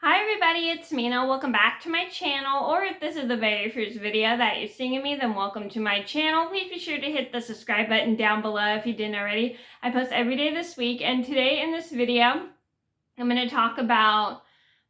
Hi everybody, it's Mena. Welcome back to my channel, or if this is the very first video that you're seeing of me, then welcome to my channel. Please be sure to hit the subscribe button down below if you didn't already. I post every day this week, and today in this video, I'm going to talk about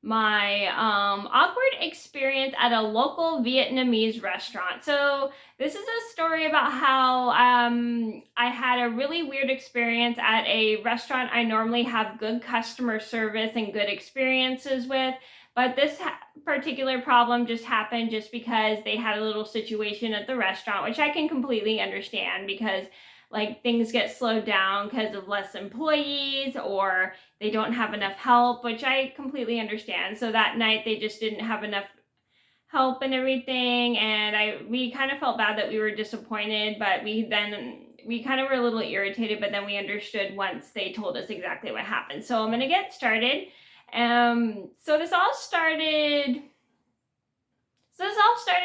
my awkward experience at a local Vietnamese restaurant. So this is a story about how I had a really weird experience at a restaurant I normally have good customer service and good experiences with, but this particular problem just happened just because they had a little situation at the restaurant, which I can completely understand because like things get slowed down because of less employees or they don't have enough help, which I completely understand. So that night they just didn't have enough help and everything, and we kind of felt bad that we were disappointed, but we kind of were a little irritated, but then we understood once they told us exactly what happened. So I'm gonna get started. So this all started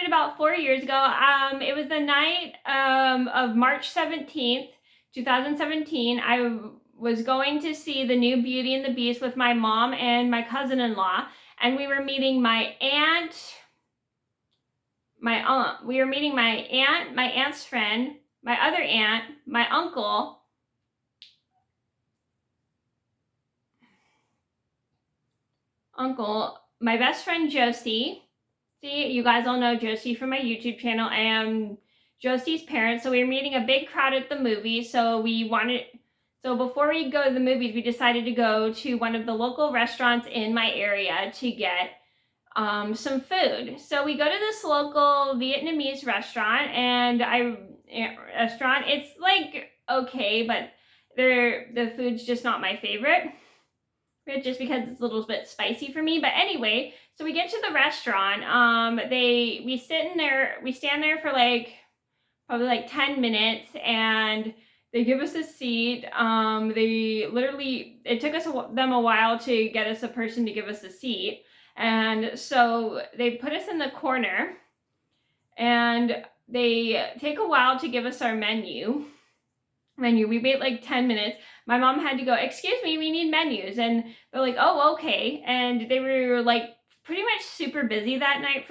about 4 years ago. It was the night of March 17th, 2017. I was going to see the new Beauty and the Beast with my mom and my cousin-in-law, and we were meeting my aunt, my aunt's friend, my other aunt, my uncle, my best friend Josie. See, you guys all know Josie from my YouTube channel. I am Josie's parents, so we were meeting a big crowd at the movies. So before we go to the movies, we decided to go to one of the local restaurants in my area to get some food. So we go to this local Vietnamese restaurant, and it's like okay, but the food's just not my favorite. Just because it's a little bit spicy for me. But anyway, so we get to the restaurant. We stand there for probably like 10 minutes, and they give us a seat. It took them a while to get us a person to give us a seat. And so they put us in the corner, and they take a while to give us our menu. We wait like 10 minutes. My mom had to go, excuse me, we need menus. And they're like, oh, okay. And they were like pretty much super busy that night.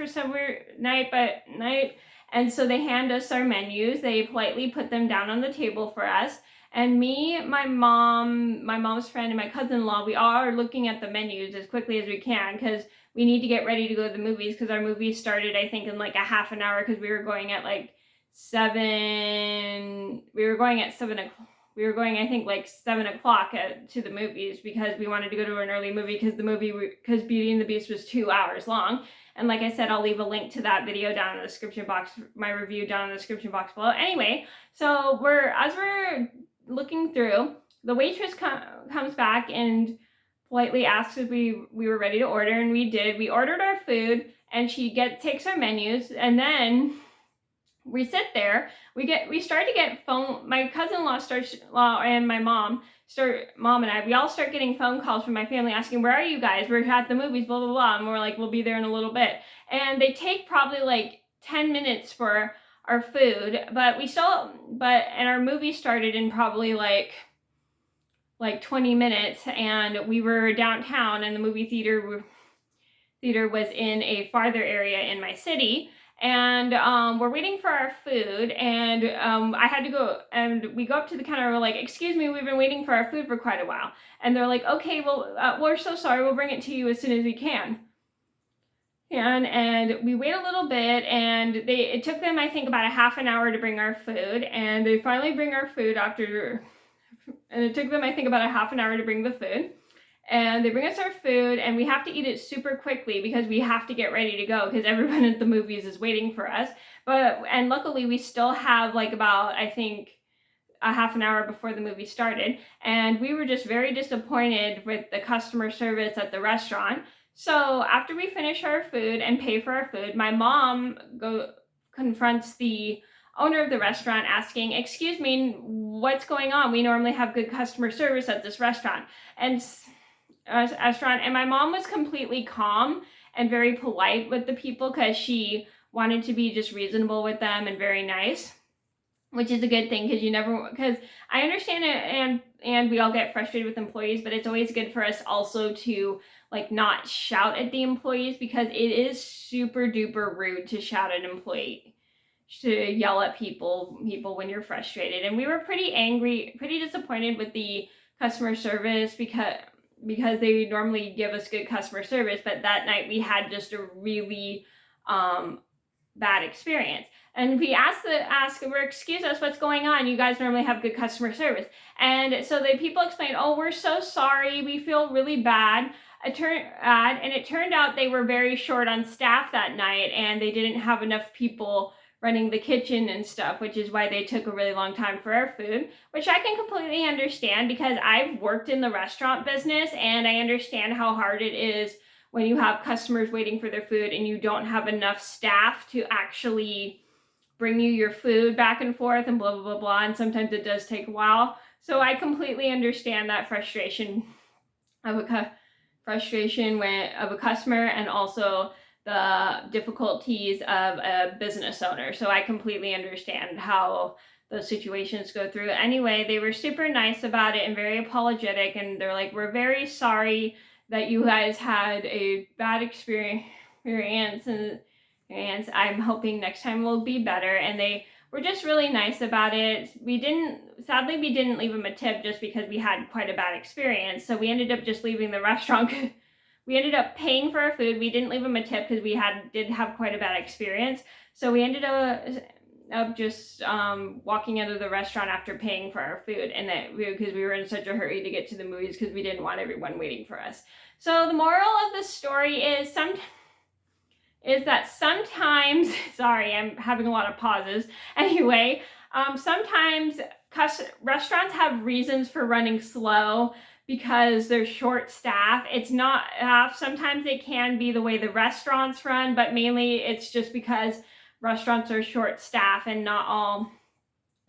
And so they hand us our menus. They politely put them down on the table for us. And me, my mom's friend, and my cousin-in-law, we all are looking at the menus as quickly as we can because we need to get ready to go to the movies because our movie started, I think, in like a half an hour because we were going at like 7. We were going at 7 o'clock. We were going, I think, like 7 o'clock to the movies because we wanted to go to an early movie because Beauty and the Beast was 2 hours long. And like I said, I'll leave a link to that video down in the description box, my review down in the description box below. Anyway, so as we're looking through, the waitress comes back and politely asks if we were ready to order, and we did. We ordered our food, and she takes our menus, and then we sit there. We start to get phone. My cousin-in-law and my mom and I. We all start getting phone calls from my family asking, "Where are you guys? We're at the movies." Blah blah blah. And we're like, "We'll be there in a little bit." And they take probably like 10 minutes for our food, and our movie started in probably like 20 minutes, and we were downtown, and the movie theater was in a farther area in my city. And we're waiting for our food, and I had to go, and we go up to the counter, and we're like, excuse me, we've been waiting for our food for quite a while. And they're like, okay, well, we're so sorry, we'll bring it to you as soon as we can. And we wait a little bit, and it took them, I think, about a half an hour to bring our food, and they finally bring our food and it took them, I think, about a half an hour to bring the food. And they bring us our food, and we have to eat it super quickly because we have to get ready to go because everyone at the movies is waiting for us. And luckily we still have like about, I think, a half an hour before the movie started. And we were just very disappointed with the customer service at the restaurant. So after we finish our food and pay for our food, my mom confronts the owner of the restaurant asking, excuse me, what's going on? We normally have good customer service at this restaurant. And my mom was completely calm and very polite with the people because she wanted to be just reasonable with them and very nice, which is a good thing because I understand it, and we all get frustrated with employees, but it's always good for us also to like not shout at the employees, because it is super duper rude to shout at an employee, to yell at people when you're frustrated. And we were pretty angry, pretty disappointed with the customer service, because they normally give us good customer service, but that night we had just a really bad experience. And we asked, excuse us, what's going on? You guys normally have good customer service. And so the people explained, oh, we're so sorry, we feel really bad. And it turned out they were very short on staff that night, and they didn't have enough people running the kitchen and stuff, which is why they took a really long time for our food, which I can completely understand, because I've worked in the restaurant business and I understand how hard it is when you have customers waiting for their food and you don't have enough staff to actually bring you your food back and forth and blah, blah, blah, blah. And sometimes it does take a while. So I completely understand that frustration of a customer, and also the difficulties of a business owner. So I completely understand how those situations go through. Anyway, they were super nice about it and very apologetic, and they're like, we're very sorry that you guys had a bad experience, and I'm hoping next time will be better. And they were just really nice about it. Sadly, we didn't leave them a tip just because we had quite a bad experience. So we ended up just leaving the restaurant. We ended up paying for our food. We didn't leave them a tip because we did have quite a bad experience. So we ended up just walking out of the restaurant after paying for our food, and because we were in such a hurry to get to the movies because we didn't want everyone waiting for us. So the moral of the story is that sometimes, sorry, I'm having a lot of pauses. Anyway, sometimes restaurants have reasons for running slow because they're short staff. It's not, sometimes it can be the way the restaurants run, but mainly it's just because restaurants are short staff and not all.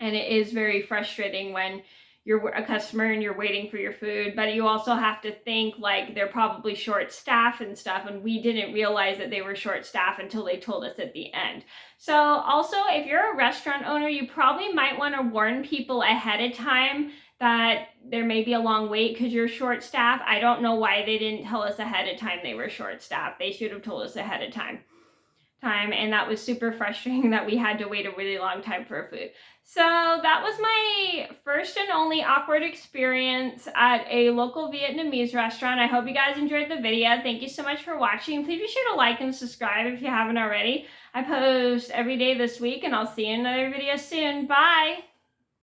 And it is very frustrating when you're a customer and you're waiting for your food, but you also have to think like they're probably short staff and stuff, and we didn't realize that they were short staff until they told us at the end. So also, if you're a restaurant owner, you probably might want to warn people ahead of time that there may be a long wait because you're short staff. I don't know why they didn't tell us ahead of time they were short staff. They should have told us ahead of time. And that was super frustrating that we had to wait a really long time for our food. So that was my first and only awkward experience at a local Vietnamese restaurant. I hope you guys enjoyed the video. Thank you so much for watching. Please be sure to like and subscribe if you haven't already. I post every day this week, and I'll see you in another video soon. Bye!